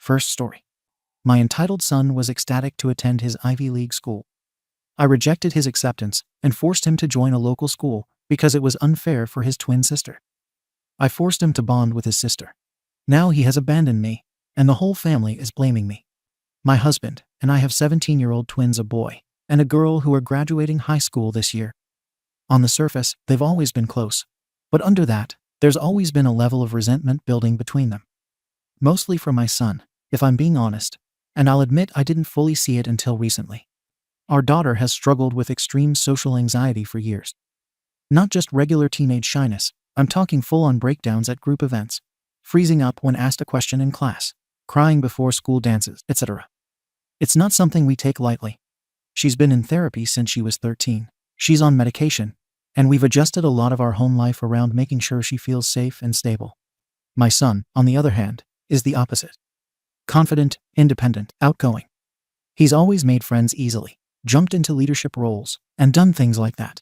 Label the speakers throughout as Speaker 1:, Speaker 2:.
Speaker 1: First story. My entitled son was ecstatic to attend his Ivy League school. I rejected his acceptance and forced him to join a local school because it was unfair for his twin sister. I forced him to bond with his sister. Now he has abandoned me, and the whole family is blaming me. My husband and I have 17-year-old twins, a boy and a girl, who are graduating high school this year. On the surface, they've always been close, but under that, there's always been a level of resentment building between them. Mostly from my son, if I'm being honest, and I'll admit I didn't fully see it until recently. Our daughter has struggled with extreme social anxiety for years. Not just regular teenage shyness, I'm talking full-on breakdowns at group events, freezing up when asked a question in class, crying before school dances, etc. It's not something we take lightly. She's been in therapy since she was 13. She's on medication, and we've adjusted a lot of our home life around making sure she feels safe and stable. My son, on the other hand, is the opposite. Confident, independent, outgoing. He's always made friends easily, jumped into leadership roles, and done things like that.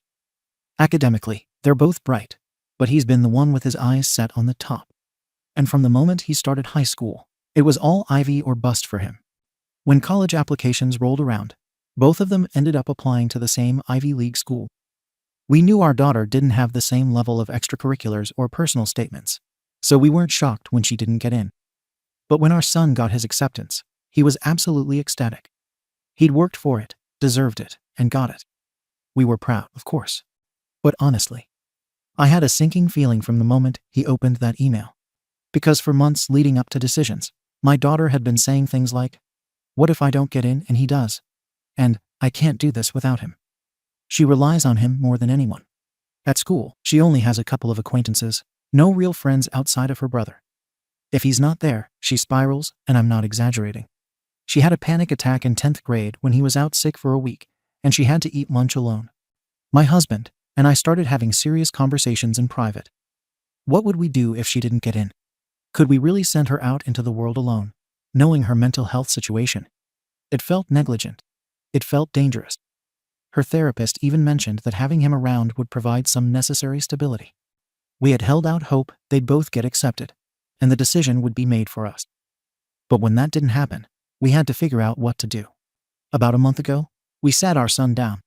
Speaker 1: Academically, they're both bright, but he's been the one with his eyes set on the top. And from the moment he started high school, it was all Ivy or bust for him. When college applications rolled around, both of them ended up applying to the same Ivy League school. We knew our daughter didn't have the same level of extracurriculars or personal statements, so we weren't shocked when she didn't get in. But when our son got his acceptance, he was absolutely ecstatic. He'd worked for it, deserved it, and got it. We were proud, of course. But honestly, I had a sinking feeling from the moment he opened that email. Because for months leading up to decisions, my daughter had been saying things like, "What if I don't get in and he does?" And, "I can't do this without him." She relies on him more than anyone. At school, she only has a couple of acquaintances, no real friends outside of her brother. If he's not there, she spirals, and I'm not exaggerating. She had a panic attack in 10th grade when he was out sick for a week, and she had to eat lunch alone. My husband and I started having serious conversations in private. What would we do if she didn't get in? Could we really send her out into the world alone, knowing her mental health situation? It felt negligent. It felt dangerous. Her therapist even mentioned that having him around would provide some necessary stability. We had held out hope they'd both get accepted, and the decision would be made for us. But when that didn't happen, we had to figure out what to do. About a month ago, we sat our son down.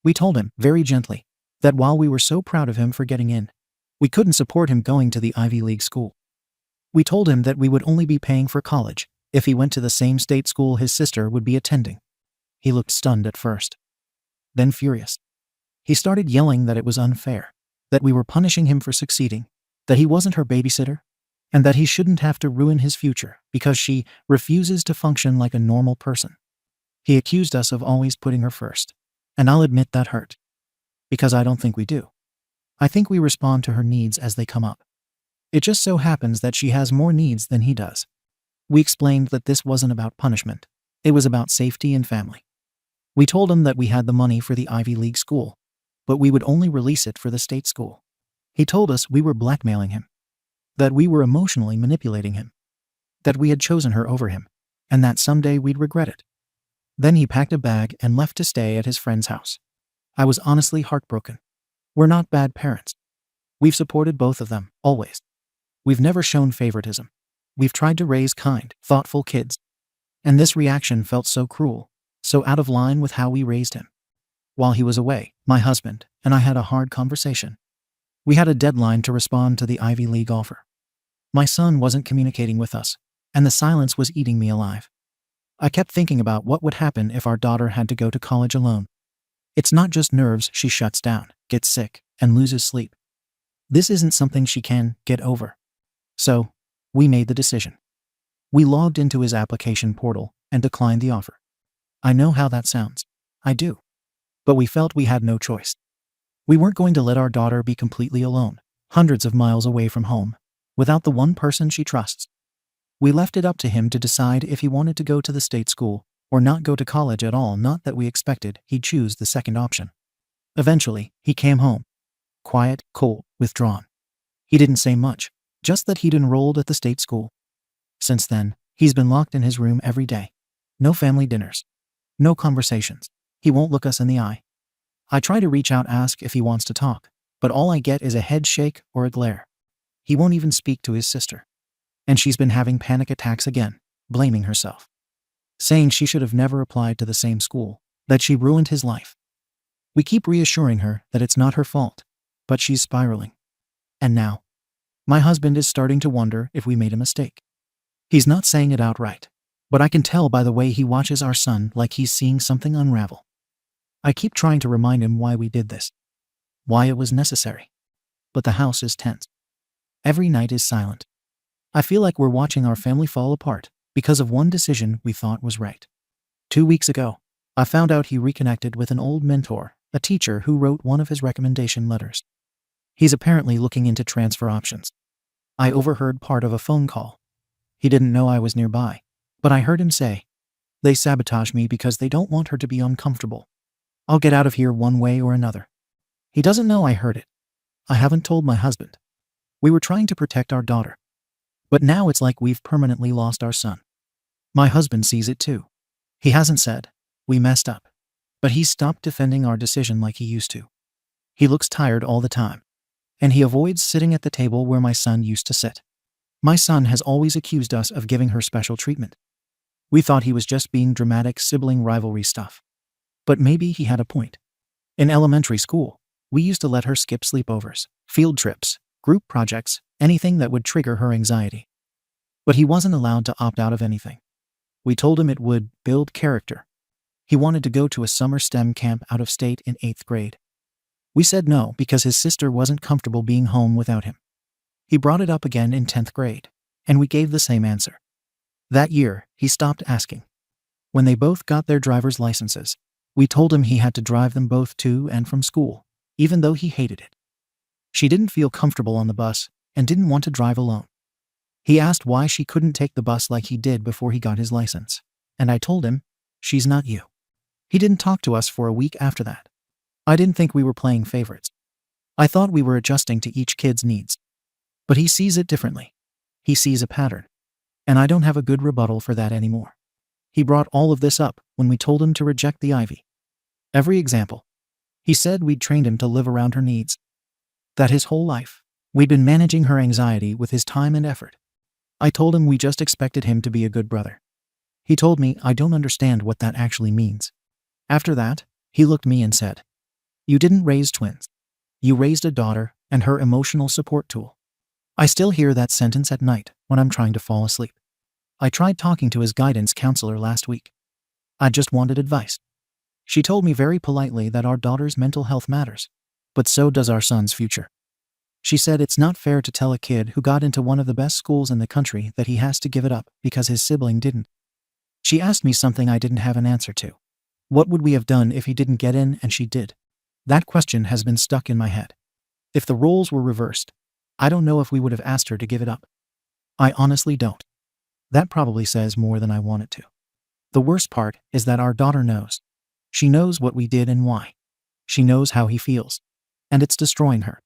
Speaker 1: We told him, very gently, that while we were so proud of him for getting in, we couldn't support him going to the Ivy League school. We told him that we would only be paying for college if he went to the same state school his sister would be attending. He looked stunned at first, then furious. He started yelling that it was unfair, that we were punishing him for succeeding, that he wasn't her babysitter, and that he shouldn't have to ruin his future because she refuses to function like a normal person. He accused us of always putting her first, and I'll admit that hurt. Because I don't think we do. I think we respond to her needs as they come up. It just so happens that she has more needs than he does. We explained that this wasn't about punishment. It was about safety and family. We told him that we had the money for the Ivy League school, but we would only release it for the state school. He told us we were blackmailing him, that we were emotionally manipulating him, that we had chosen her over him, and that someday we'd regret it. Then he packed a bag and left to stay at his friend's house. I was honestly heartbroken. We're not bad parents. We've supported both of them, always. We've never shown favoritism. We've tried to raise kind, thoughtful kids. And this reaction felt so cruel, so out of line with how we raised him. While he was away, my husband and I had a hard conversation. We had a deadline to respond to the Ivy League offer. My son wasn't communicating with us, and the silence was eating me alive. I kept thinking about what would happen if our daughter had to go to college alone. It's not just nerves. She shuts down, gets sick, and loses sleep. This isn't something she can get over. So, we made the decision. We logged into his application portal and declined the offer. I know how that sounds. I do. But we felt we had no choice. We weren't going to let our daughter be completely alone, hundreds of miles away from home, without the one person she trusts. We left it up to him to decide if he wanted to go to the state school or not go to college at all. Not that we expected he'd choose the second option. Eventually, he came home. Quiet, cold, withdrawn. He didn't say much, just that he'd enrolled at the state school. Since then, he's been locked in his room every day. No family dinners. No conversations. He won't look us in the eye. I try to reach out, ask if he wants to talk, but all I get is a head shake or a glare. He won't even speak to his sister. And she's been having panic attacks again, blaming herself, saying she should have never applied to the same school, that she ruined his life. We keep reassuring her that it's not her fault, but she's spiraling. And now, my husband is starting to wonder if we made a mistake. He's not saying it outright, but I can tell by the way he watches our son like he's seeing something unravel. I keep trying to remind him why we did this, why it was necessary. But the house is tense. Every night is silent. I feel like we're watching our family fall apart because of one decision we thought was right. 2 weeks ago, I found out he reconnected with an old mentor, a teacher who wrote one of his recommendation letters. He's apparently looking into transfer options. I overheard part of a phone call. He didn't know I was nearby, but I heard him say, "They sabotage me because they don't want her to be uncomfortable. I'll get out of here one way or another." He doesn't know I heard it. I haven't told my husband. We were trying to protect our daughter. But now it's like we've permanently lost our son. My husband sees it too. He hasn't said, "We messed up," but he's stopped defending our decision like he used to. He looks tired all the time, and he avoids sitting at the table where my son used to sit. My son has always accused us of giving her special treatment. We thought he was just being dramatic sibling rivalry stuff. But maybe he had a point. In elementary school, we used to let her skip sleepovers, field trips, group projects, anything that would trigger her anxiety. But he wasn't allowed to opt out of anything. We told him it would build character. He wanted to go to a summer STEM camp out of state in 8th grade. We said no because his sister wasn't comfortable being home without him. He brought it up again in 10th grade, and we gave the same answer. That year, he stopped asking. When they both got their driver's licenses, we told him he had to drive them both to and from school, even though he hated it. She didn't feel comfortable on the bus and didn't want to drive alone. He asked why she couldn't take the bus like he did before he got his license, and I told him, "She's not you." He didn't talk to us for a week after that. I didn't think we were playing favorites. I thought we were adjusting to each kid's needs. But he sees it differently. He sees a pattern. And I don't have a good rebuttal for that anymore. He brought all of this up when we told him to reject the Ivy. Every example. He said we'd trained him to live around her needs. That his whole life, we'd been managing her anxiety with his time and effort. I told him we just expected him to be a good brother. He told me I don't understand what that actually means. After that, he looked me and said, "You didn't raise twins. You raised a daughter and her emotional support tool." I still hear that sentence at night when I'm trying to fall asleep. I tried talking to his guidance counselor last week. I just wanted advice. She told me very politely that our daughter's mental health matters, but so does our son's future. She said it's not fair to tell a kid who got into one of the best schools in the country that he has to give it up because his sibling didn't. She asked me something I didn't have an answer to. What would we have done if he didn't get in and she did? That question has been stuck in my head. If the roles were reversed, I don't know if we would have asked her to give it up. I honestly don't. That probably says more than I want it to. The worst part is that our daughter knows. She knows what we did and why. She knows how he feels. And it's destroying her.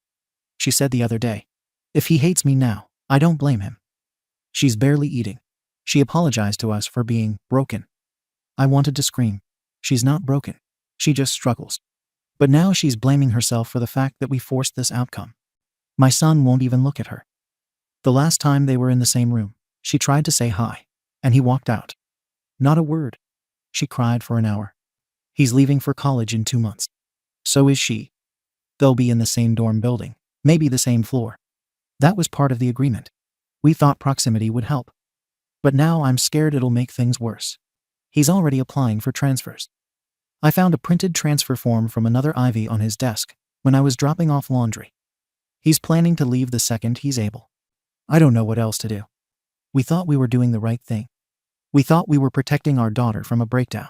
Speaker 1: She said the other day, "If he hates me now, I don't blame him." She's barely eating. She apologized to us for being broken. I wanted to scream. She's not broken. She just struggles. But now she's blaming herself for the fact that we forced this outcome. My son won't even look at her. The last time they were in the same room, she tried to say hi, and he walked out. Not a word. She cried for an hour. He's leaving for college in 2 months. So is she. They'll be in the same dorm building, maybe the same floor. That was part of the agreement. We thought proximity would help. But now I'm scared it'll make things worse. He's already applying for transfers. I found a printed transfer form from another Ivy on his desk when I was dropping off laundry. He's planning to leave the second he's able. I don't know what else to do. We thought we were doing the right thing. We thought we were protecting our daughter from a breakdown.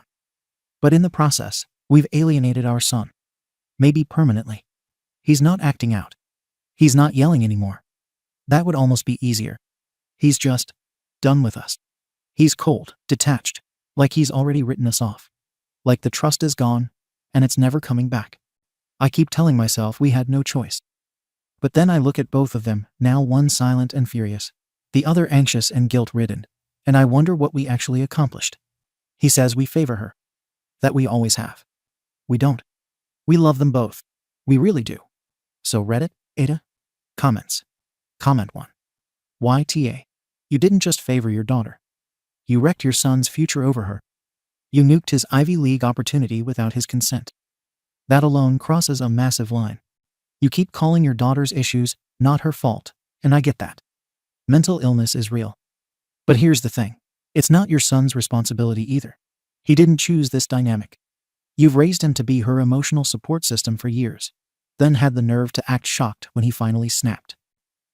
Speaker 1: But in the process, we've alienated our son. Maybe permanently. He's not acting out. He's not yelling anymore. That would almost be easier. He's just done with us. He's cold, detached, like he's already written us off. Like the trust is gone, and it's never coming back. I keep telling myself we had no choice. But then I look at both of them, now one silent and furious, the other anxious and guilt-ridden, and I wonder what we actually accomplished. He says we favor her. That we always have. We don't. We love them both. We really do. So Reddit, AITA? Comments. Comment 1. YTA. You didn't just favor your daughter. You wrecked your son's future over her. You nuked his Ivy League opportunity without his consent. That alone crosses a massive line. You keep calling your daughter's issues not her fault, and I get that. Mental illness is real. But here's the thing. It's not your son's responsibility either. He didn't choose this dynamic. You've raised him to be her emotional support system for years, then had the nerve to act shocked when he finally snapped.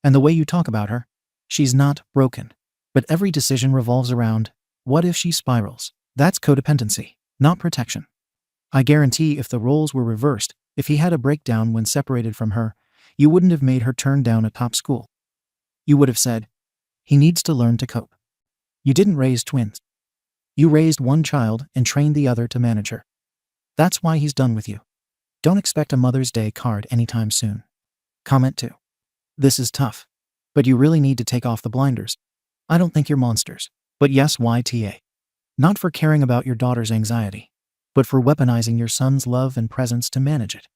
Speaker 1: And the way you talk about her, she's not broken. But every decision revolves around, what if she spirals? That's codependency, not protection. I guarantee if the roles were reversed, if he had a breakdown when separated from her, you wouldn't have made her turn down a top school. You would have said, he needs to learn to cope. You didn't raise twins. You raised one child and trained the other to manage her. That's why he's done with you. Don't expect a Mother's Day card anytime soon. Comment 2. This is tough. But you really need to take off the blinders. I don't think you're monsters. But yes, YTA. Not for caring about your daughter's anxiety, but for weaponizing your son's love and presence to manage it.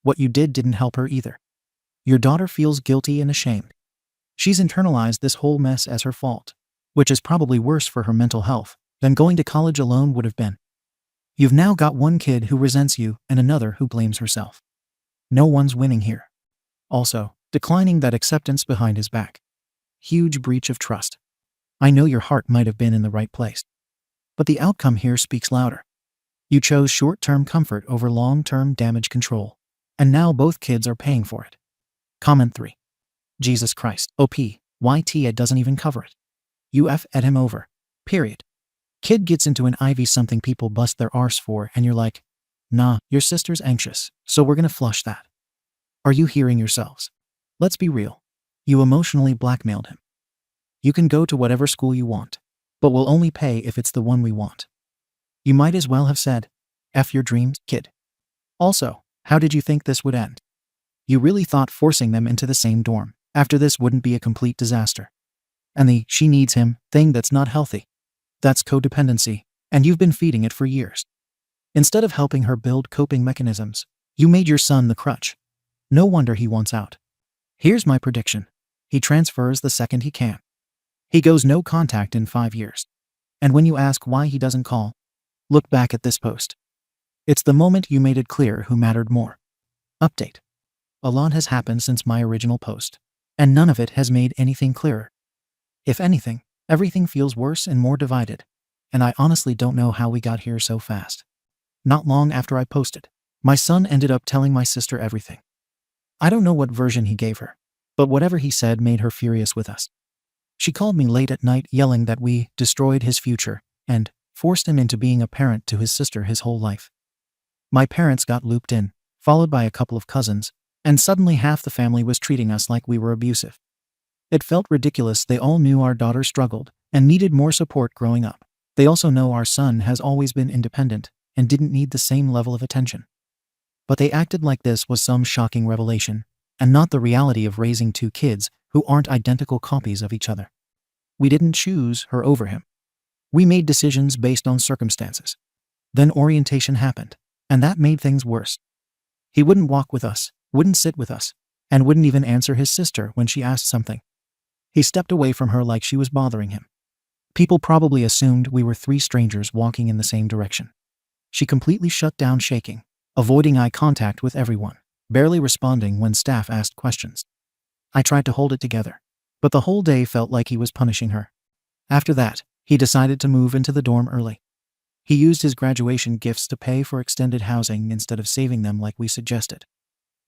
Speaker 1: What you did didn't help her either. Your daughter feels guilty and ashamed. She's internalized this whole mess as her fault, which is probably worse for her mental health than going to college alone would have been. You've now got one kid who resents you and another who blames herself. No one's winning here. Also, declining that acceptance behind his back. Huge breach of trust. I know your heart might have been in the right place, but the outcome here speaks louder. You chose short-term comfort over long-term damage control, and now both kids are paying for it. Comment 3. Jesus Christ. OP. YTA doesn't even cover it. You F-ed him over. Period. Kid gets into an Ivy, something people bust their arse for, and you're like, nah, your sister's anxious, so we're gonna flush that. Are you hearing yourselves? Let's be real. You emotionally blackmailed him. You can go to whatever school you want, but we'll only pay if it's the one we want. You might as well have said, F your dreams, kid. Also, how did you think this would end? You really thought forcing them into the same dorm after this wouldn't be a complete disaster. And the she needs him thing, that's not healthy. That's codependency, and you've been feeding it for years. Instead of helping her build coping mechanisms, you made your son the crutch. No wonder he wants out. Here's my prediction. He transfers the second he can. He goes no contact in 5 years. And when you ask why he doesn't call, look back at this post. It's the moment you made it clear who mattered more. Update. A lot has happened since my original post, and none of it has made anything clearer. If anything, everything feels worse and more divided, and I honestly don't know how we got here so fast. Not long after I posted, my son ended up telling my sister everything. I don't know what version he gave her, but whatever he said made her furious with us. She called me late at night yelling that we destroyed his future and forced him into being a parent to his sister his whole life. My parents got looped in, followed by a couple of cousins, and suddenly half the family was treating us like we were abusive. It felt ridiculous. They all knew our daughter struggled and needed more support growing up. They also know our son has always been independent and didn't need the same level of attention. But they acted like this was some shocking revelation, and not the reality of raising 2 kids who aren't identical copies of each other. We didn't choose her over him. We made decisions based on circumstances. Then orientation happened, and that made things worse. He wouldn't walk with us, wouldn't sit with us, and wouldn't even answer his sister when she asked something. He stepped away from her like she was bothering him. People probably assumed we were 3 strangers walking in the same direction. She completely shut down, shaking, avoiding eye contact with everyone, barely responding when staff asked questions. I tried to hold it together, but the whole day felt like he was punishing her. After that, he decided to move into the dorm early. He used his graduation gifts to pay for extended housing instead of saving them like we suggested.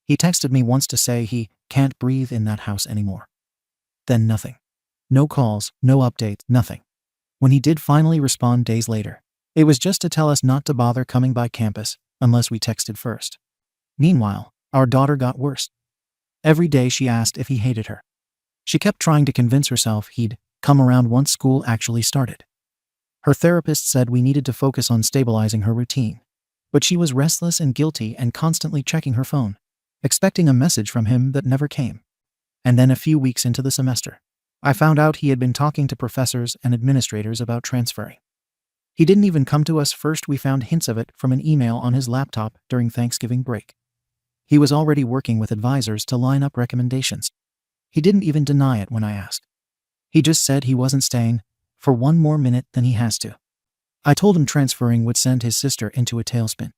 Speaker 1: He texted me once to say he can't breathe in that house anymore. Then nothing. No calls, no updates, nothing. When he did finally respond days later, it was just to tell us not to bother coming by campus unless we texted first. Meanwhile, our daughter got worse. Every day she asked if he hated her. She kept trying to convince herself he'd come around once school actually started. Her therapist said we needed to focus on stabilizing her routine, but she was restless and guilty and constantly checking her phone, expecting a message from him that never came. And then a few weeks into the semester, I found out he had been talking to professors and administrators about transferring. He didn't even come to us first. We found hints of it from an email on his laptop during Thanksgiving break. He was already working with advisors to line up recommendations. He didn't even deny it when I asked. He just said he wasn't staying, for one more minute than he has to. I told him transferring would send his sister into a tailspin.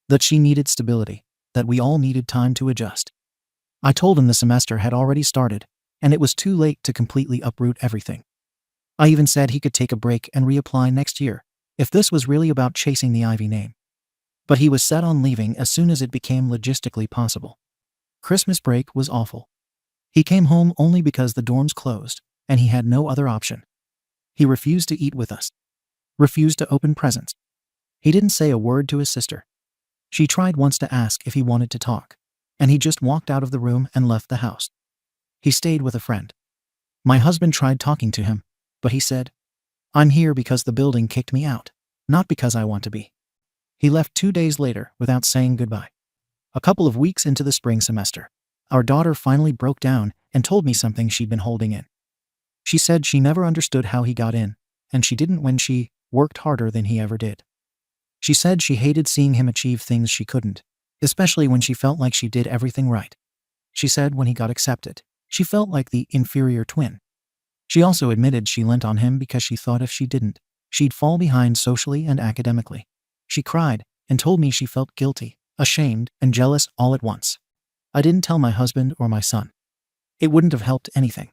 Speaker 1: That she needed stability, that we all needed time to adjust. I told him the semester had already started, and it was too late to completely uproot everything. I even said he could take a break and reapply next year, if this was really about chasing the Ivy name. But he was set on leaving as soon as it became logistically possible. Christmas break was awful. He came home only because the dorms closed, and he had no other option. He refused to eat with us. Refused to open presents. He didn't say a word to his sister. She tried once to ask if he wanted to talk, and he just walked out of the room and left the house. He stayed with a friend. My husband tried talking to him, but he said, "I'm here because the building kicked me out, not because I want to be." He left 2 days later without saying goodbye. A couple of weeks into the spring semester, our daughter finally broke down and told me something she'd been holding in. She said she never understood how he got in, and she didn't when she worked harder than he ever did. She said she hated seeing him achieve things she couldn't, especially when she felt like she did everything right. She said when he got accepted, she felt like the inferior twin. She also admitted she lent on him because she thought if she didn't, she'd fall behind socially and academically. She cried and told me she felt guilty, ashamed, and jealous all at once. I didn't tell my husband or my son. It wouldn't have helped anything.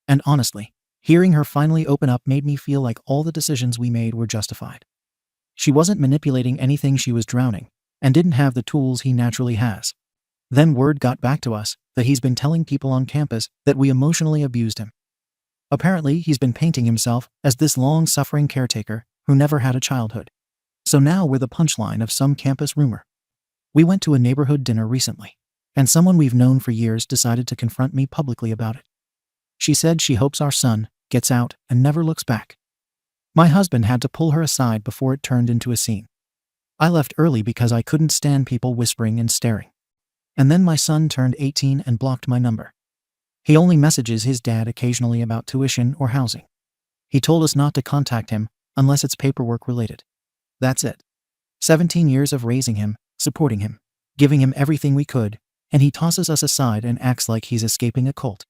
Speaker 1: And honestly, hearing her finally open up made me feel like all the decisions we made were justified. She wasn't manipulating anything, she was drowning, and didn't have the tools he naturally has. Then word got back to us that he's been telling people on campus that we emotionally abused him. Apparently, he's been painting himself as this long-suffering caretaker who never had a childhood. So now we're the punchline of some campus rumor. We went to a neighborhood dinner recently, and someone we've known for years decided to confront me publicly about it. She said she hopes our son gets out and never looks back. My husband had to pull her aside before it turned into a scene. I left early because I couldn't stand people whispering and staring. And then my son turned 18 and blocked my number. He only messages his dad occasionally about tuition or housing. He told us not to contact him unless it's paperwork related. That's it. 17 years of raising him, supporting him, giving him everything we could, and he tosses us aside and acts like he's escaping a cult.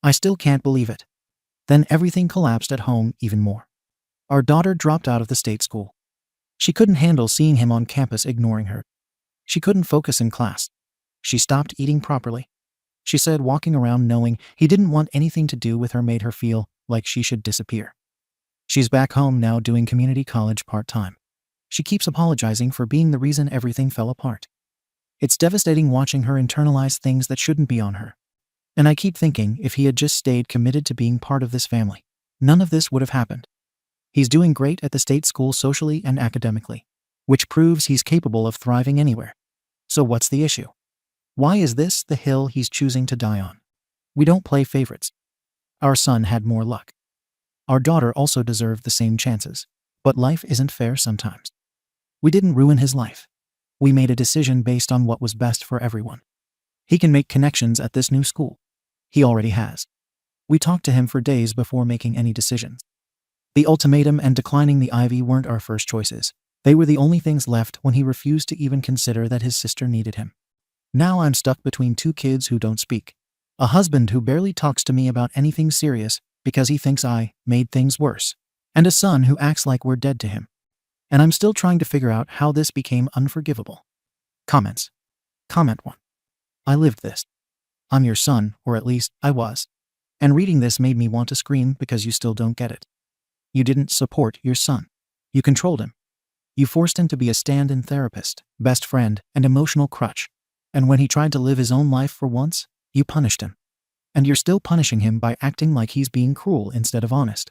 Speaker 1: I still can't believe it. Then everything collapsed at home even more. Our daughter dropped out of the state school. She couldn't handle seeing him on campus ignoring her. She couldn't focus in class. She stopped eating properly. She said walking around knowing he didn't want anything to do with her made her feel like she should disappear. She's back home now doing community college part-time. She keeps apologizing for being the reason everything fell apart. It's devastating watching her internalize things that shouldn't be on her. And I keep thinking if he had just stayed committed to being part of this family, none of this would have happened. He's doing great at the state school socially and academically, which proves he's capable of thriving anywhere. So what's the issue? Why is this the hill he's choosing to die on? We don't play favorites. Our son had more luck. Our daughter also deserved the same chances, but life isn't fair sometimes. We didn't ruin his life. We made a decision based on what was best for everyone. He can make connections at this new school. He already has. We talked to him for days before making any decisions. The ultimatum and declining the Ivy weren't our first choices. They were the only things left when he refused to even consider that his sister needed him. Now I'm stuck between two kids who don't speak, a husband who barely talks to me about anything serious because he thinks I made things worse, and a son who acts like we're dead to him. And I'm still trying to figure out how this became unforgivable. Comments. Comment 1. I lived this. I'm your son, or at least I was. And reading this made me want to scream because you still don't get it. You didn't support your son. You controlled him. You forced him to be a stand-in therapist, best friend, and emotional crutch. And when he tried to live his own life for once, you punished him. And you're still punishing him by acting like he's being cruel instead of honest.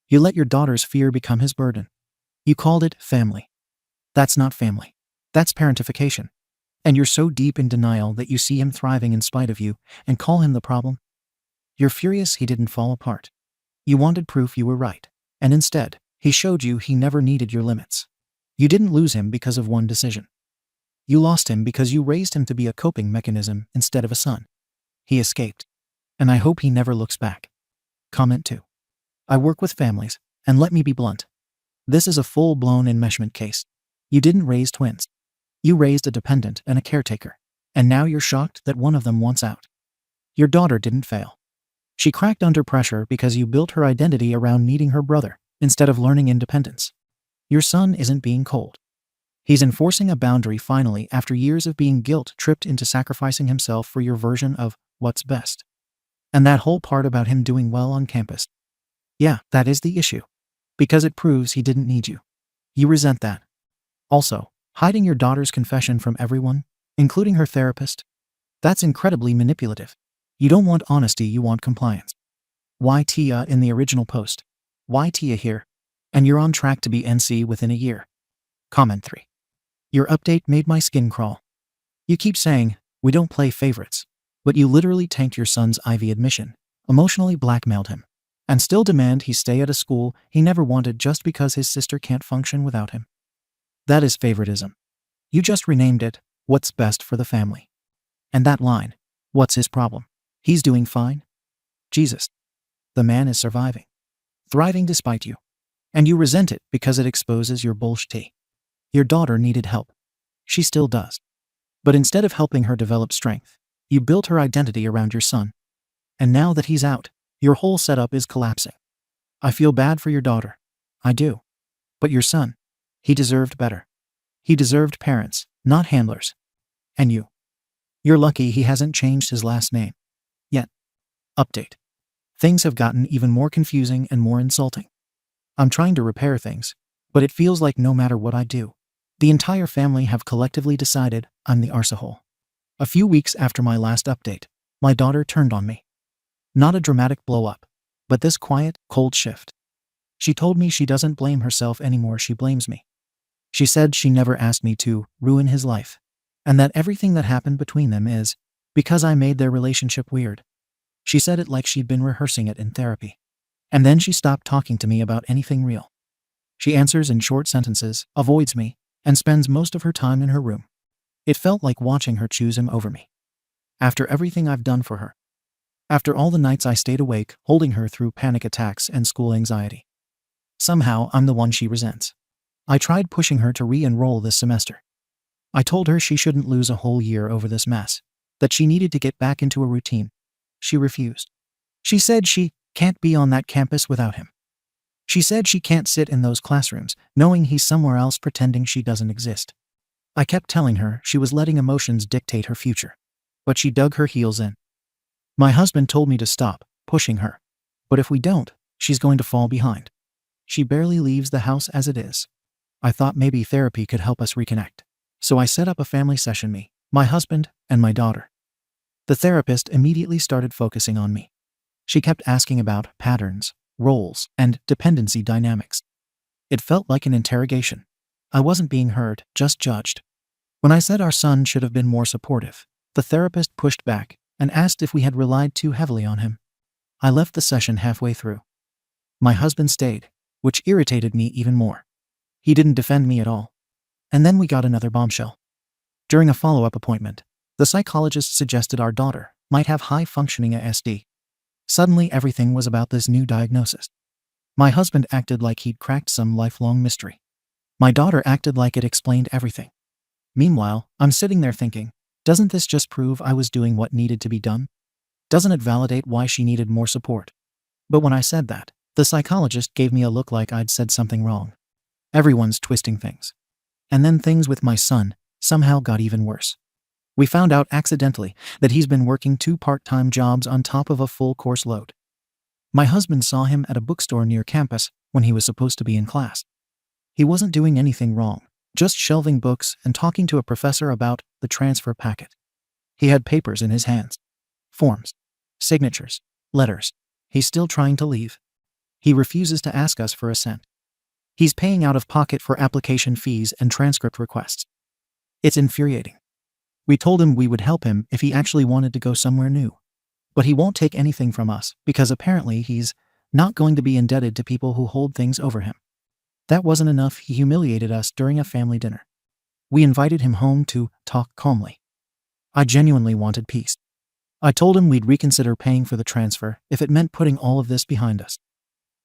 Speaker 1: You let your daughter's fear become his burden. You called it family. That's not family. That's parentification. And you're so deep in denial that you see him thriving in spite of you and call him the problem. You're furious he didn't fall apart. You wanted proof you were right. And instead, he showed you he never needed your limits. You didn't lose him because of one decision. You lost him because you raised him to be a coping mechanism instead of a son. He escaped. And I hope he never looks back. Comment 2. I work with families, and let me be blunt. This is a full-blown enmeshment case. You didn't raise twins. You raised a dependent and a caretaker. And now you're shocked that one of them wants out. Your daughter didn't fail. She cracked under pressure because you built her identity around needing her brother, instead of learning independence. Your son isn't being cold. He's enforcing a boundary finally after years of being guilt-tripped into sacrificing himself for your version of what's best. And that whole part about him doing well on campus. Yeah, that is the issue. Because it proves he didn't need you. You resent that. Also, hiding your daughter's confession from everyone, including her therapist, that's incredibly manipulative. You don't want honesty, you want compliance. Why Tia in the original post? Why Tia here? And you're on track to be NC within a year. Comment 3. Your update made my skin crawl. You keep saying, we don't play favorites. But you literally tanked your son's Ivy admission, emotionally blackmailed him, and still demand he stay at a school he never wanted just because his sister can't function without him. That is favoritism. You just renamed it, what's best for the family. And that line, what's his problem? He's doing fine. Jesus. The man is surviving. Thriving despite you. And you resent it because it exposes your bullshit. Your daughter needed help. She still does. But instead of helping her develop strength, you built her identity around your son. And now that he's out, your whole setup is collapsing. I feel bad for your daughter. I do. But your son, he deserved better. He deserved parents, not handlers. And you. You're lucky he hasn't changed his last name. Yet. Update. Things have gotten even more confusing and more insulting. I'm trying to repair things, but it feels like no matter what I do, the entire family have collectively decided I'm the arsehole. A few weeks after my last update, my daughter turned on me. Not a dramatic blow-up, but this quiet, cold shift. She told me she doesn't blame herself anymore, she blames me. She said she never asked me to ruin his life, and that everything that happened between them is because I made their relationship weird. She said it like she'd been rehearsing it in therapy. And then she stopped talking to me about anything real. She answers in short sentences, avoids me, and spends most of her time in her room. It felt like watching her choose him over me. After everything I've done for her. After all the nights I stayed awake, holding her through panic attacks and school anxiety. Somehow, I'm the one she resents. I tried pushing her to re-enroll this semester. I told her she shouldn't lose a whole year over this mess, that she needed to get back into a routine. She refused. She said she can't be on that campus without him. She said she can't sit in those classrooms, knowing he's somewhere else pretending she doesn't exist. I kept telling her she was letting emotions dictate her future, but she dug her heels in. My husband told me to stop pushing her, but if we don't, she's going to fall behind. She barely leaves the house as it is. I thought maybe therapy could help us reconnect, so I set up a family session, me, my husband, and my daughter. The therapist immediately started focusing on me. She kept asking about patterns, roles, and dependency dynamics. It felt like an interrogation. I wasn't being heard, just judged. When I said our son should have been more supportive, the therapist pushed back and asked if we had relied too heavily on him. I left the session halfway through. My husband stayed, which irritated me even more. He didn't defend me at all. And then we got another bombshell. During a follow-up appointment, the psychologist suggested our daughter might have high-functioning ASD. Suddenly everything was about this new diagnosis. My husband acted like he'd cracked some lifelong mystery. My daughter acted like it explained everything. Meanwhile, I'm sitting there thinking, doesn't this just prove I was doing what needed to be done? Doesn't it validate why she needed more support? But when I said that, the psychologist gave me a look like I'd said something wrong. Everyone's twisting things. And then things with my son somehow got even worse. We found out accidentally that he's been working 2 part-time jobs on top of a full course load. My husband saw him at a bookstore near campus when he was supposed to be in class. He wasn't doing anything wrong, just shelving books and talking to a professor about the transfer packet. He had papers in his hands. Forms. Signatures. Letters. He's still trying to leave. He refuses to ask us for a cent. He's paying out of pocket for application fees and transcript requests. It's infuriating. We told him we would help him if he actually wanted to go somewhere new. But he won't take anything from us because apparently he's not going to be indebted to people who hold things over him. That wasn't enough, he humiliated us during a family dinner. We invited him home to talk calmly. I genuinely wanted peace. I told him we'd reconsider paying for the transfer if it meant putting all of this behind us.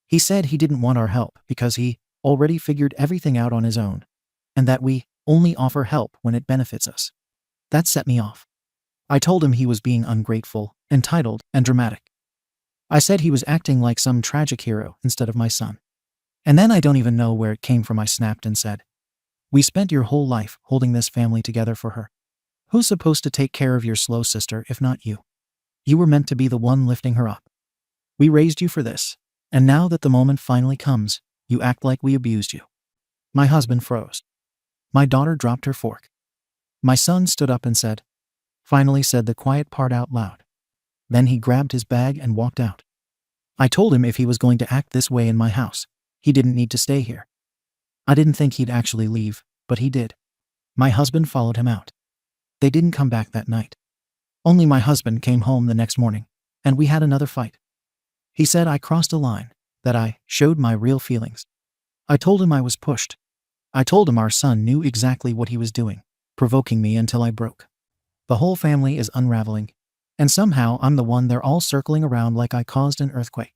Speaker 1: He said he didn't want our help because he already figured everything out on his own, and that we only offer help when it benefits us. That set me off. I told him he was being ungrateful, entitled, and dramatic. I said he was acting like some tragic hero instead of my son. And then I don't even know where it came from. I snapped and said, "We spent your whole life holding this family together for her. Who's supposed to take care of your slow sister if not you? You were meant to be the one lifting her up. We raised you for this. And now that the moment finally comes, you act like we abused you." My husband froze. My daughter dropped her fork. My son stood up and finally said the quiet part out loud. Then he grabbed his bag and walked out. I told him if he was going to act this way in my house, he didn't need to stay here. I didn't think he'd actually leave, but he did. My husband followed him out. They didn't come back that night. Only my husband came home the next morning, and we had another fight. He said I crossed a line, that I showed my real feelings. I told him I was pushed. I told him our son knew exactly what he was doing, provoking me until I broke. The whole family is unraveling, and somehow I'm the one they're all circling around like I caused an earthquake.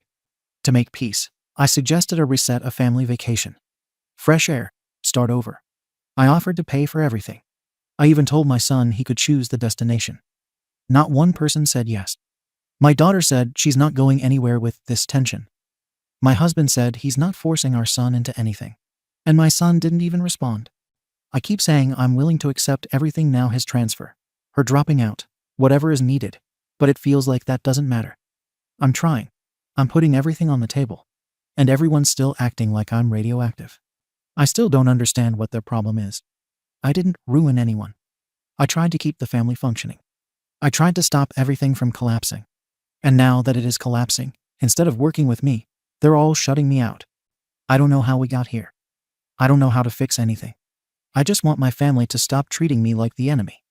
Speaker 1: To make peace, I suggested a reset, a family vacation. Fresh air, start over. I offered to pay for everything. I even told my son he could choose the destination. Not one person said yes. My daughter said she's not going anywhere with this tension. My husband said he's not forcing our son into anything. And my son didn't even respond. I keep saying I'm willing to accept everything now, his transfer, her dropping out, whatever is needed, but it feels like that doesn't matter. I'm trying. I'm putting everything on the table. And everyone's still acting like I'm radioactive. I still don't understand what their problem is. I didn't ruin anyone. I tried to keep the family functioning. I tried to stop everything from collapsing. And now that it is collapsing, instead of working with me, they're all shutting me out. I don't know how we got here. I don't know how to fix anything. I just want my family to stop treating me like the enemy.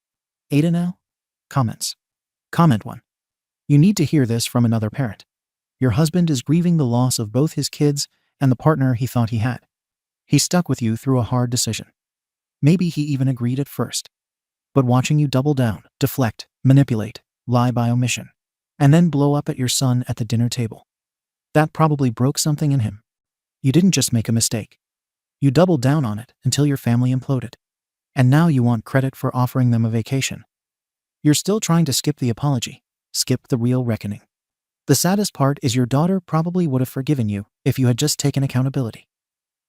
Speaker 1: AITA now? Comments. Comment 1. You need to hear this from another parent. Your husband is grieving the loss of both his kids and the partner he thought he had. He stuck with you through a hard decision. Maybe he even agreed at first. But watching you double down, deflect, manipulate, lie by omission, and then blow up at your son at the dinner table, that probably broke something in him. You didn't just make a mistake. You doubled down on it until your family imploded. And now you want credit for offering them a vacation. You're still trying to skip the apology, skip the real reckoning. The saddest part is your daughter probably would have forgiven you if you had just taken accountability.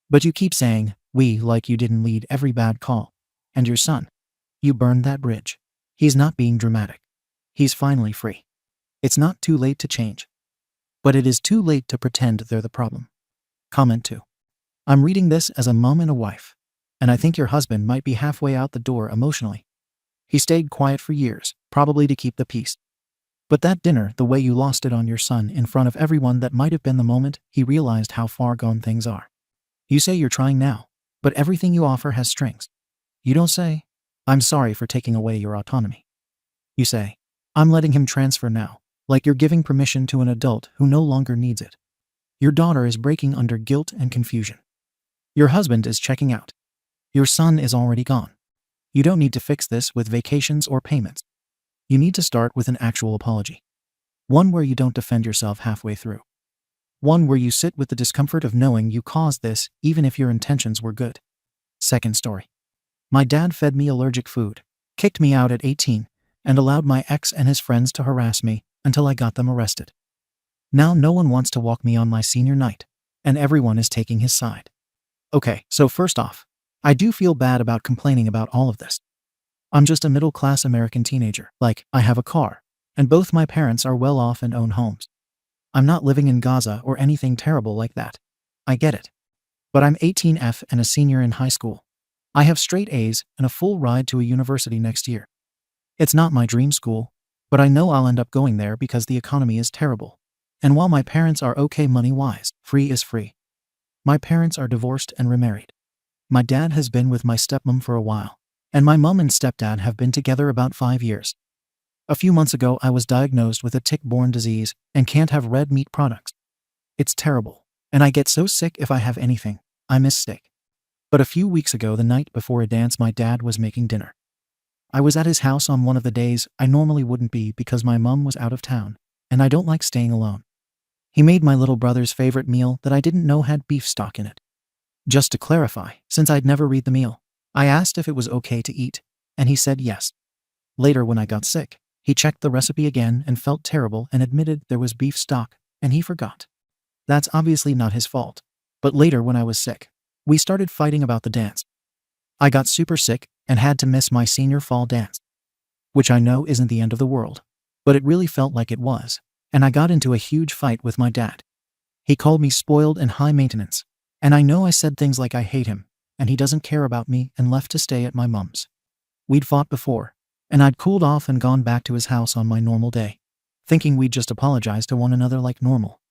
Speaker 1: But you keep saying, "we," like you didn't lead every bad call. And your son, you burned that bridge. He's not being dramatic. He's finally free. It's not too late to change. But it is too late to pretend they're the problem. Comment 2. I'm reading this as a mom and a wife, and I think your husband might be halfway out the door emotionally. He stayed quiet for years, probably to keep the peace. But that dinner, the way you lost it on your son in front of everyone, that might have been the moment he realized how far gone things are. You say you're trying now, but everything you offer has strings. You don't say, "I'm sorry for taking away your autonomy." You say, "I'm letting him transfer now," like you're giving permission to an adult who no longer needs it. Your daughter is breaking under guilt and confusion. Your husband is checking out. Your son is already gone. You don't need to fix this with vacations or payments. You need to start with an actual apology. One where you don't defend yourself halfway through. One where you sit with the discomfort of knowing you caused this even if your intentions were good. Second story. My dad fed me allergic food, kicked me out at 18, and allowed my ex and his friends to harass me until I got them arrested. Now no one wants to walk me on my senior night, and everyone is taking his side. Okay, so first off, I do feel bad about complaining about all of this. I'm just a middle-class American teenager. Like, I have a car, and both my parents are well off and own homes. I'm not living in Gaza or anything terrible like that. I get it. But I'm 18F and a senior in high school. I have straight A's and a full ride to a university next year. It's not my dream school, but I know I'll end up going there because the economy is terrible. And while my parents are okay money-wise, free is free. My parents are divorced and remarried. My dad has been with my stepmom for a while, and my mom and stepdad have been together about 5 years. A few months ago, I was diagnosed with a tick-borne disease and can't have red meat products. It's terrible, and I get so sick if I have anything. I miss steak. But a few weeks ago, the night before a dance, my dad was making dinner. I was at his house on one of the days I normally wouldn't be because my mom was out of town, and I don't like staying alone. He made my little brother's favorite meal that I didn't know had beef stock in it. Just to clarify, since I'd never read the meal, I asked if it was okay to eat, and he said yes. Later, when I got sick, he checked the recipe again and felt terrible and admitted there was beef stock, and he forgot. That's obviously not his fault. But later, when I was sick, we started fighting about the dance. I got super sick and had to miss my senior fall dance, which I know isn't the end of the world, but it really felt like it was, and I got into a huge fight with my dad. He called me spoiled and high maintenance, and I know I said things like I hate him, and he doesn't care about me, and left to stay at my mom's. We'd fought before, and I'd cooled off and gone back to his house on my normal day, thinking we'd just apologize to one another like normal.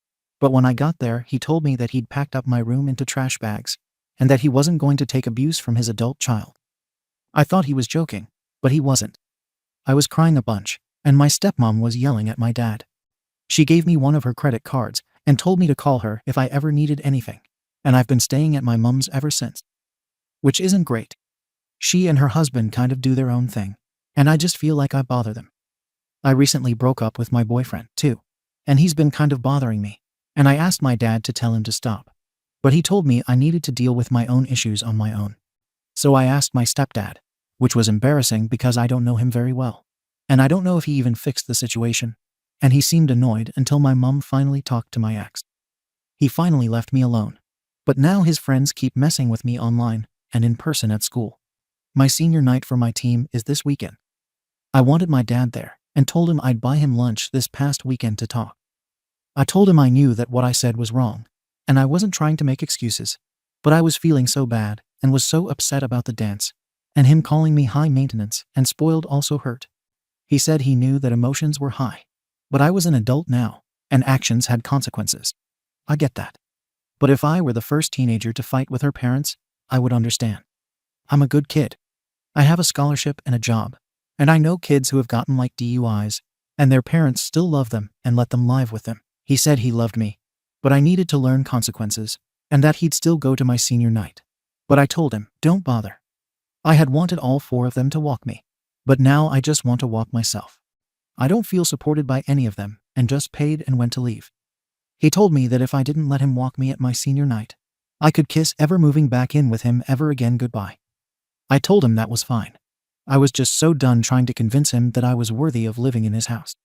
Speaker 1: But when I got there, he told me that he'd packed up my room into trash bags, and that he wasn't going to take abuse from his adult child. I thought he was joking, but he wasn't. I was crying a bunch, and my stepmom was yelling at my dad. She gave me one of her credit cards and told me to call her if I ever needed anything, and I've been staying at my mom's ever since. Which isn't great. She and her husband kind of do their own thing, and I just feel like I bother them. I recently broke up with my boyfriend, too, and he's been kind of bothering me, and I asked my dad to tell him to stop. But he told me I needed to deal with my own issues on my own. So I asked my stepdad, which was embarrassing because I don't know him very well, and I don't know if he even fixed the situation, and he seemed annoyed until my mom finally talked to my ex. He finally left me alone, but now his friends keep messing with me online and in person at school. My senior night for my team is this weekend. I wanted my dad there and told him I'd buy him lunch this past weekend to talk. I told him I knew that what I said was wrong, and I wasn't trying to make excuses, but I was feeling so bad and was so upset about the dance, and him calling me high maintenance and spoiled also hurt. He said he knew that emotions were high, but I was an adult now, and actions had consequences. I get that. But if I were the first teenager to fight with her parents, I would understand. I'm a good kid. I have a scholarship and a job, and I know kids who have gotten like DUIs, and their parents still love them and let them live with them. He said he loved me, but I needed to learn consequences, and that he'd still go to my senior night. But I told him, don't bother. I had wanted all 4 of them to walk me, but now I just want to walk myself. I don't feel supported by any of them, and just paid and went to leave. He told me that if I didn't let him walk me at my senior night, I could kiss ever moving back in with him ever again goodbye. I told him that was fine. I was just so done trying to convince him that I was worthy of living in his house.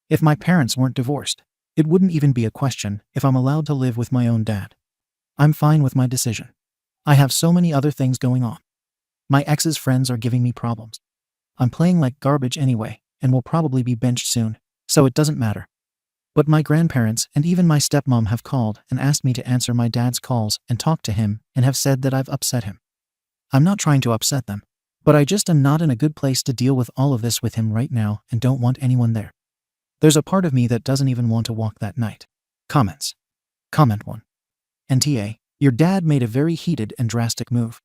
Speaker 1: If my parents weren't divorced, it wouldn't even be a question if I'm allowed to live with my own dad. I'm fine with my decision. I have so many other things going on. My ex's friends are giving me problems. I'm playing like garbage anyway, and will probably be benched soon, so it doesn't matter. But my grandparents and even my stepmom have called and asked me to answer my dad's calls and talk to him, and have said that I've upset him. I'm not trying to upset them, but I just am not in a good place to deal with all of this with him right now and don't want anyone there. There's a part of me that doesn't even want to walk that night. Comments. Comment 1. NTA, your dad made a very heated and drastic move.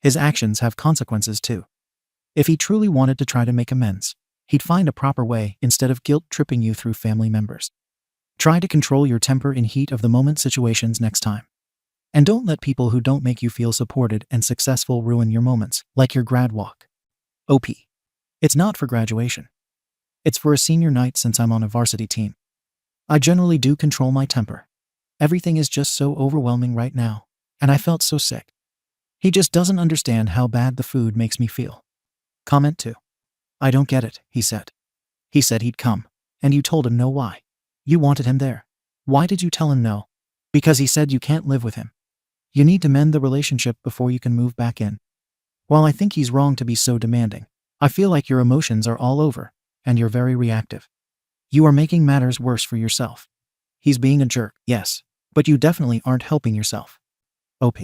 Speaker 1: His actions have consequences too. If he truly wanted to try to make amends, he'd find a proper way instead of guilt-tripping you through family members. Try to control your temper in heat-of-the-moment situations next time. And don't let people who don't make you feel supported and successful ruin your moments, like your grad walk. OP. It's not for graduation. It's for a senior night since I'm on a varsity team. I generally do control my temper. Everything is just so overwhelming right now, and I felt so sick. He just doesn't understand how bad the food makes me feel. Comment 2. I don't get it, he said. He said he'd come, and you told him no. Why? You wanted him there. Why did you tell him no? Because he said you can't live with him. You need to mend the relationship before you can move back in. While I think he's wrong to be so demanding, I feel like your emotions are all over, and you're very reactive. You are making matters worse for yourself. He's being a jerk, yes, but you definitely aren't helping yourself. OP.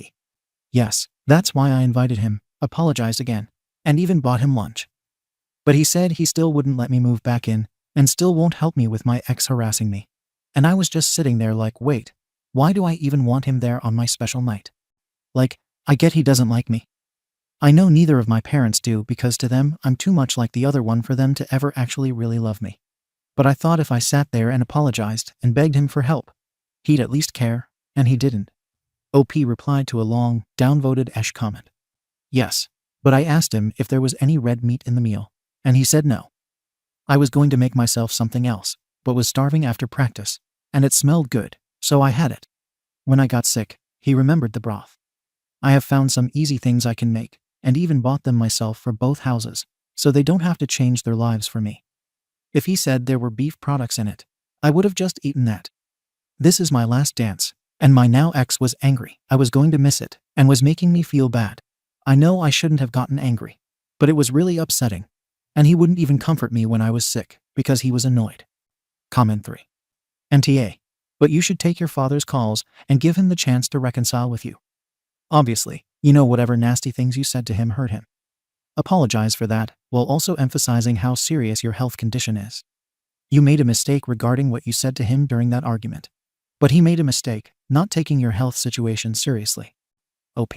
Speaker 1: Yes, that's why I invited him, apologized again, and even bought him lunch. But he said he still wouldn't let me move back in, and still won't help me with my ex harassing me. And I was just sitting there like, wait, why do I even want him there on my special night? Like, I get he doesn't like me. I know neither of my parents do, because to them, I'm too much like the other one for them to ever actually really love me. But I thought if I sat there and apologized and begged him for help, he'd at least care, and he didn't. OP replied to a long, downvoted-esh comment. Yes, but I asked him if there was any red meat in the meal, and he said no. I was going to make myself something else, but was starving after practice, and it smelled good, so I had it. When I got sick, he remembered the broth. I have found some easy things I can make, and even bought them myself for both houses, so they don't have to change their lives for me. If he said there were beef products in it, I would have just eaten that. This is my last dance, And my now ex was angry. I was going to miss it and was making me feel bad. I know I shouldn't have gotten angry, but it was really upsetting. And he wouldn't even comfort me when I was sick because he was annoyed. Comment 3. NTA. But you should take your father's calls and give him the chance to reconcile with you. Obviously, you know whatever nasty things you said to him hurt him. Apologize for that, while also emphasizing how serious your health condition is. You made a mistake regarding what you said to him during that argument. But he made a mistake, not taking your health situation seriously. OP.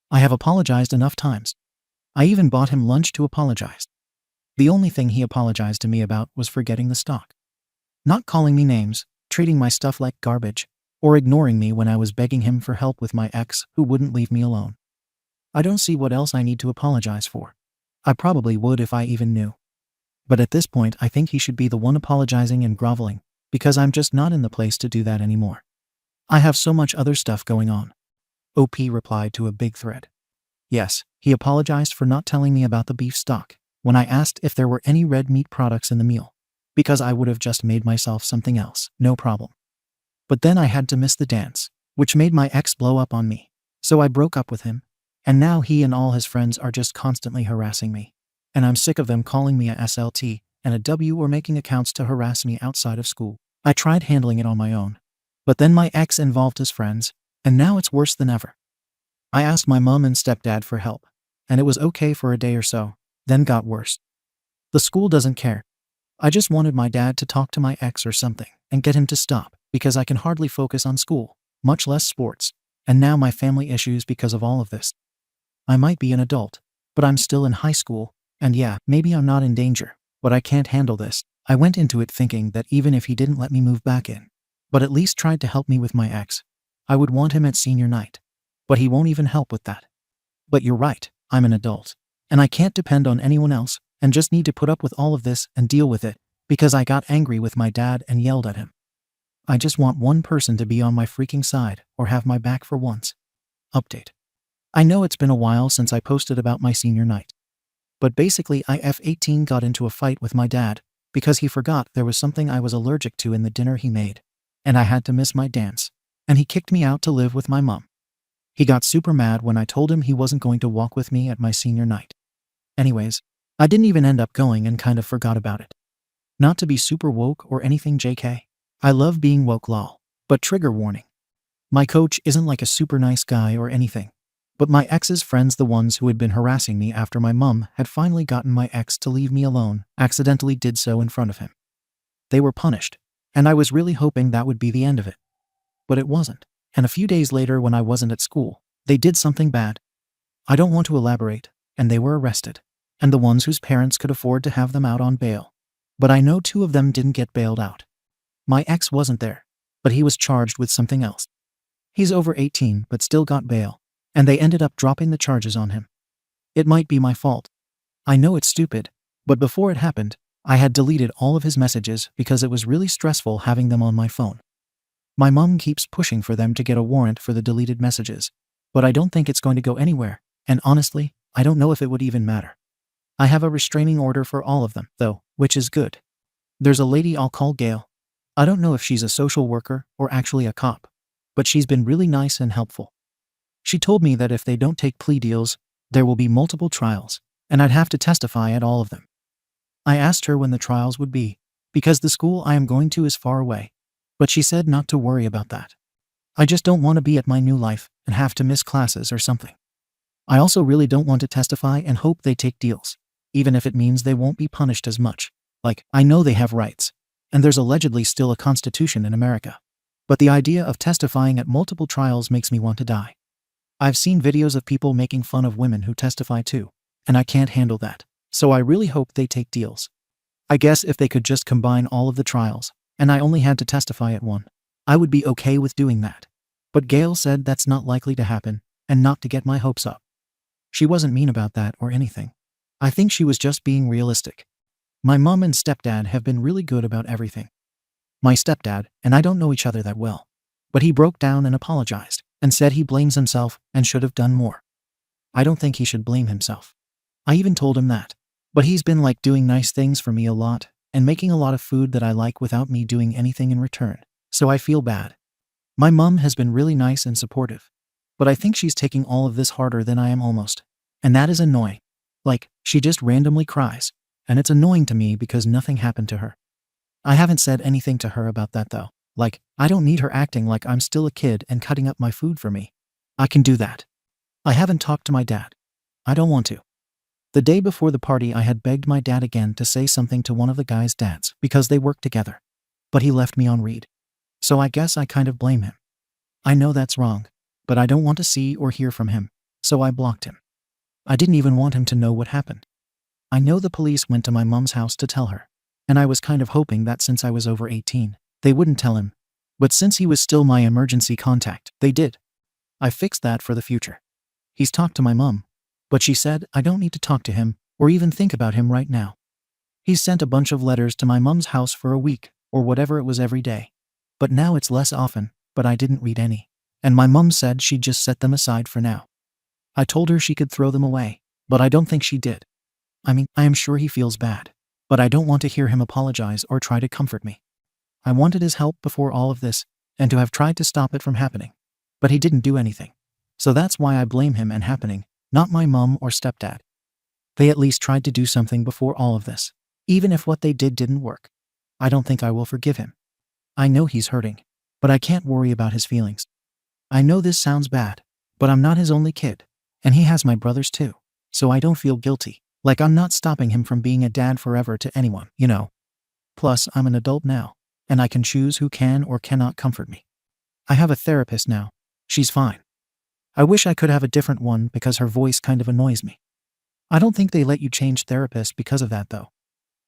Speaker 1: I have apologized enough times. I even bought him lunch to apologize. The only thing he apologized to me about was forgetting the stock. Not calling me names, treating my stuff like garbage, or ignoring me when I was begging him for help with my ex who wouldn't leave me alone. I don't see what else I need to apologize for. I probably would if I even knew. But at this point, I think he should be the one apologizing and groveling, because I'm just not in the place to do that anymore. I have so much other stuff going on. OP replied to a big thread. Yes, he apologized for not telling me about the beef stock when I asked if there were any red meat products in the meal, because I would have just made myself something else, no problem. But then I had to miss the dance, which made my ex blow up on me, so I broke up with him, and now he and all his friends are just constantly harassing me, and I'm sick of them calling me a SLT and a W or making accounts to harass me outside of school. I tried handling it on my own, but then my ex involved his friends, and now it's worse than ever. I asked my mom and stepdad for help, and it was okay for a day or so, then got worse. The school doesn't care. I just wanted my dad to talk to my ex or something and get him to stop, because I can hardly focus on school, much less sports, and now my family issues because of all of this. I might be an adult, but I'm still in high school, and yeah, maybe I'm not in danger, but I can't handle this. I went into it thinking that even if he didn't let me move back in, but at least tried to help me with my ex, I would want him at senior night. But he won't even help with that. But you're right, I'm an adult, and I can't depend on anyone else, and just need to put up with all of this and deal with it, because I got angry with my dad and yelled at him. I just want one person to be on my freaking side or have my back for once. Update. I know it's been a while since I posted about my senior night. But basically I F18 got into a fight with my dad because he forgot there was something I was allergic to in the dinner he made, and I had to miss my dance, and he kicked me out to live with my mom. He got super mad when I told him he wasn't going to walk with me at my senior night. Anyways, I didn't even end up going and kind of forgot about it. Not to be super woke or anything, JK. I love being woke, lol. But trigger warning. My coach isn't like a super nice guy or anything. But my ex's friends, the ones who had been harassing me after my mom had finally gotten my ex to leave me alone, accidentally did so in front of him. They were punished, and I was really hoping that would be the end of it. But it wasn't. And a few days later, when I wasn't at school, they did something bad. I don't want to elaborate, and they were arrested, and the ones whose parents could afford to have them out on bail. But I know 2 of them didn't get bailed out. My ex wasn't there, but he was charged with something else. He's over 18 but still got bail, and they ended up dropping the charges on him. It might be my fault. I know it's stupid, but before it happened, I had deleted all of his messages because it was really stressful having them on my phone. My mom keeps pushing for them to get a warrant for the deleted messages, but I don't think it's going to go anywhere, and honestly, I don't know if it would even matter. I have a restraining order for all of them, though, which is good. There's a lady I'll call Gail. I don't know if she's a social worker or actually a cop, but she's been really nice and helpful. She told me that if they don't take plea deals, there will be multiple trials, and I'd have to testify at all of them. I asked her when the trials would be, because the school I am going to is far away, but she said not to worry about that. I just don't want to be at my new life and have to miss classes or something. I also really don't want to testify and hope they take deals, even if it means they won't be punished as much. Like, I know they have rights, and there's allegedly still a constitution in America. But the idea of testifying at multiple trials makes me want to die. I've seen videos of people making fun of women who testify too, and I can't handle that. So I really hope they take deals. I guess if they could just combine all of the trials, and I only had to testify at one, I would be okay with doing that. But Gail said that's not likely to happen, and not to get my hopes up. She wasn't mean about that or anything. I think she was just being realistic. My mom and stepdad have been really good about everything. My stepdad and I don't know each other that well, but he broke down and apologized, and said he blames himself and should have done more. I don't think he should blame himself. I even told him that. But he's been like doing nice things for me a lot, and making a lot of food that I like without me doing anything in return, so I feel bad. My mom has been really nice and supportive, but I think she's taking all of this harder than I am almost. And that is annoying. Like, she just randomly cries, and it's annoying to me because nothing happened to her. I haven't said anything to her about that though. Like, I don't need her acting like I'm still a kid and cutting up my food for me. I can do that. I haven't talked to my dad. I don't want to. The day before the party, I had begged my dad again to say something to one of the guys' dads because they work together. But he left me on read. So I guess I kind of blame him. I know that's wrong, but I don't want to see or hear from him, so I blocked him. I didn't even want him to know what happened. I know the police went to my mom's house to tell her, and I was kind of hoping that since I was over 18, they wouldn't tell him. But since he was still my emergency contact, they did. I fixed that for the future. He's talked to my mom, but she said I don't need to talk to him or even think about him right now. He's sent a bunch of letters to my mom's house for a week, or whatever it was every day. But now it's less often, but I didn't read any. And my mom said she'd just set them aside for now. I told her she could throw them away, but I don't think she did. I mean, I am sure he feels bad, but I don't want to hear him apologize or try to comfort me. I wanted his help before all of this, and to have tried to stop it from happening. But he didn't do anything. So that's why I blame him and happening, not my mom or stepdad. They at least tried to do something before all of this, even if what they did didn't work. I don't think I will forgive him. I know he's hurting, but I can't worry about his feelings. I know this sounds bad, but I'm not his only kid, and he has my brothers too, so I don't feel guilty, like I'm not stopping him from being a dad forever to anyone, you know. Plus, I'm an adult now, and I can choose who can or cannot comfort me. I have a therapist now. She's fine. I wish I could have a different one because her voice kind of annoys me. I don't think they let you change therapists because of that though.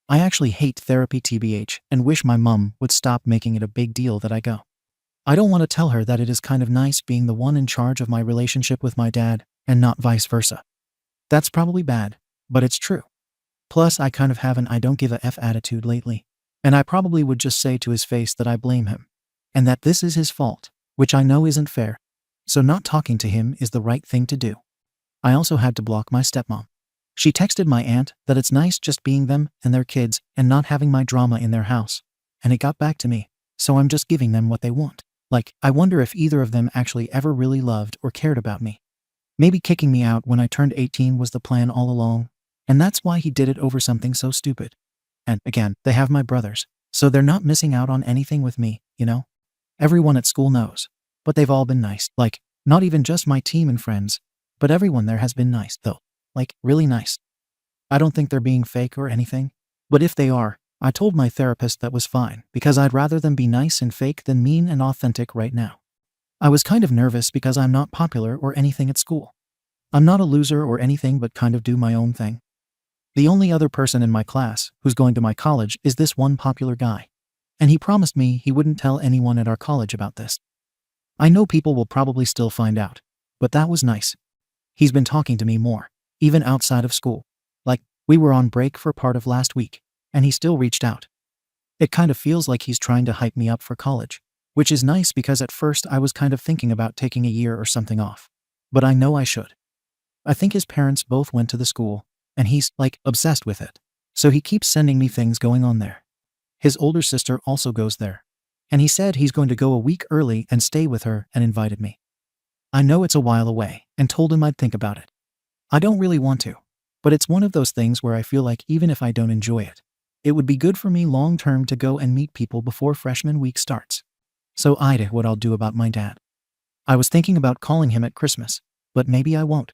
Speaker 1: I actually hate therapy tbh and wish my mom would stop making it a big deal that I go. I don't want to tell her that it is kind of nice being the one in charge of my relationship with my dad and not vice versa. That's probably bad, but it's true. Plus, I kind of have an I don't give a F attitude lately, and I probably would just say to his face that I blame him, and that this is his fault, which I know isn't fair. So not talking to him is the right thing to do. I also had to block my stepmom. She texted my aunt that it's nice just being them and their kids and not having my drama in their house, and it got back to me, so I'm just giving them what they want. Like, I wonder if either of them actually ever really loved or cared about me. Maybe kicking me out when I turned 18 was the plan all along, and that's why he did it over something so stupid. And again, they have my brothers, so they're not missing out on anything with me, you know? Everyone at school knows, but they've all been nice. Like, not even just my team and friends, but everyone there has been nice, though. Like, really nice. I don't think they're being fake or anything, but if they are, I told my therapist that was fine because I'd rather them be nice and fake than mean and authentic right now. I was kind of nervous because I'm not popular or anything at school. I'm not a loser or anything but kind of do my own thing. The only other person in my class who's going to my college is this one popular guy, and he promised me he wouldn't tell anyone at our college about this. I know people will probably still find out, but that was nice. He's been talking to me more, even outside of school. Like, we were on break for part of last week, and he still reached out. It kind of feels like he's trying to hype me up for college, which is nice because at first I was kind of thinking about taking a year or something off. But I know I should. I think his parents both went to the school, and he's, like, obsessed with it. So he keeps sending me things going on there. His older sister also goes there, and he said he's going to go a week early and stay with her and invited me. I know it's a while away, and told him I'd think about it. I don't really want to, but it's one of those things where I feel like even if I don't enjoy it, it would be good for me long term to go and meet people before freshman week starts. So AITA what I'll do about my dad. I was thinking about calling him at Christmas, but maybe I won't.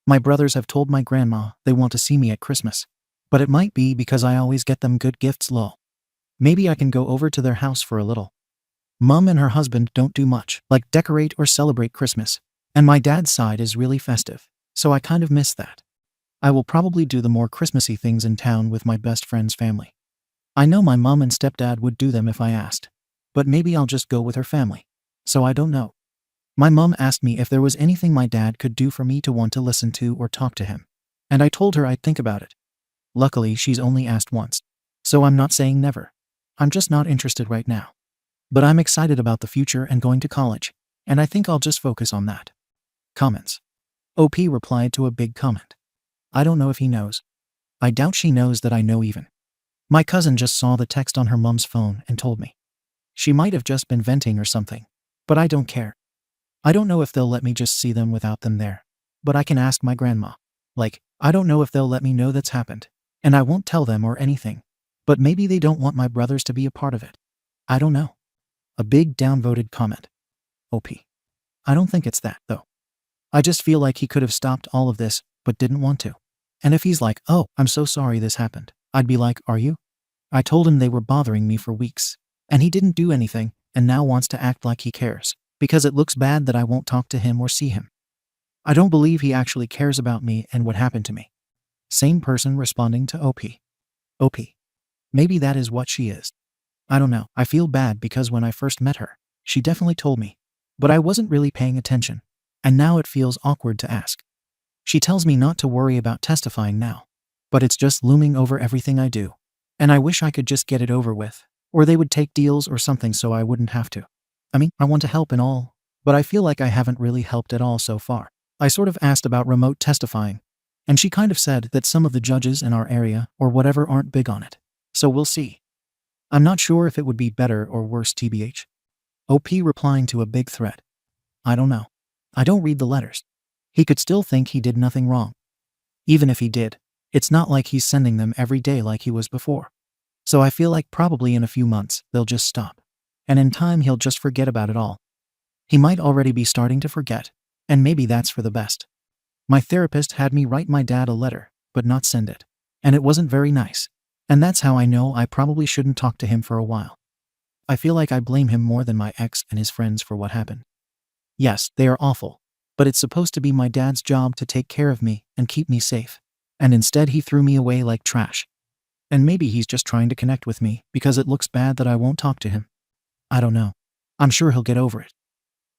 Speaker 1: My brothers have told my grandma they want to see me at Christmas, but it might be because I always get them good gifts lol. Maybe I can go over to their house for a little. Mom and her husband don't do much, like decorate or celebrate Christmas, and my dad's side is really festive, so I kind of miss that. I will probably do the more Christmassy things in town with my best friend's family. I know my mom and stepdad would do them if I asked, but maybe I'll just go with her family. So I don't know. My mom asked me if there was anything my dad could do for me to want to listen to or talk to him, and I told her I'd think about it. Luckily, she's only asked once, so I'm not saying never. I'm just not interested right now. But I'm excited about the future and going to college, and I think I'll just focus on that. Comments. OP replied to a big comment. I don't know if he knows. I doubt she knows that I know even. My cousin just saw the text on her mom's phone and told me. She might have just been venting or something. But I don't care. I don't know if they'll let me just see them without them there. But I can ask my grandma. Like, I don't know if they'll let me know that's happened. And I won't tell them or anything. But maybe they don't want my brothers to be a part of it. I don't know. A big downvoted comment. OP. I don't think it's that, though. I just feel like he could have stopped all of this, but didn't want to. And if he's like, oh, I'm so sorry this happened, I'd be like, are you? I told him they were bothering me for weeks. And he didn't do anything, and now wants to act like he cares. Because it looks bad that I won't talk to him or see him. I don't believe he actually cares about me and what happened to me. Same person responding to OP. OP. Maybe that is what she is. I don't know. I feel bad because when I first met her, she definitely told me. But I wasn't really paying attention. And now it feels awkward to ask. She tells me not to worry about testifying now. But it's just looming over everything I do. And I wish I could just get it over with. Or they would take deals or something so I wouldn't have to. I mean, I want to help and all. But I feel like I haven't really helped at all so far. I sort of asked about remote testifying. And she kind of said that some of the judges in our area or whatever aren't big on it. So we'll see. I'm not sure if it would be better or worse TBH. OP replying to a big thread. I don't know. I don't read the letters. He could still think he did nothing wrong. Even if he did, it's not like he's sending them every day like he was before. So I feel like probably in a few months, they'll just stop. And in time he'll just forget about it all. He might already be starting to forget. And maybe that's for the best. My therapist had me write my dad a letter, but not send it. And it wasn't very nice. And that's how I know I probably shouldn't talk to him for a while. I feel like I blame him more than my ex and his friends for what happened. Yes, they are awful. But it's supposed to be my dad's job to take care of me and keep me safe. And instead he threw me away like trash. And maybe he's just trying to connect with me because it looks bad that I won't talk to him. I don't know. I'm sure he'll get over it.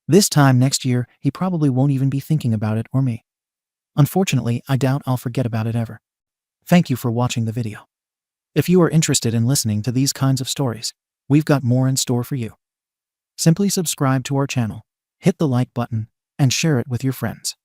Speaker 1: This time next year, he probably won't even be thinking about it or me. Unfortunately, I doubt I'll forget about it ever. Thank you for watching the video. If you are interested in listening to these kinds of stories, we've got more in store for you. Simply subscribe to our channel, hit the like button, and share it with your friends.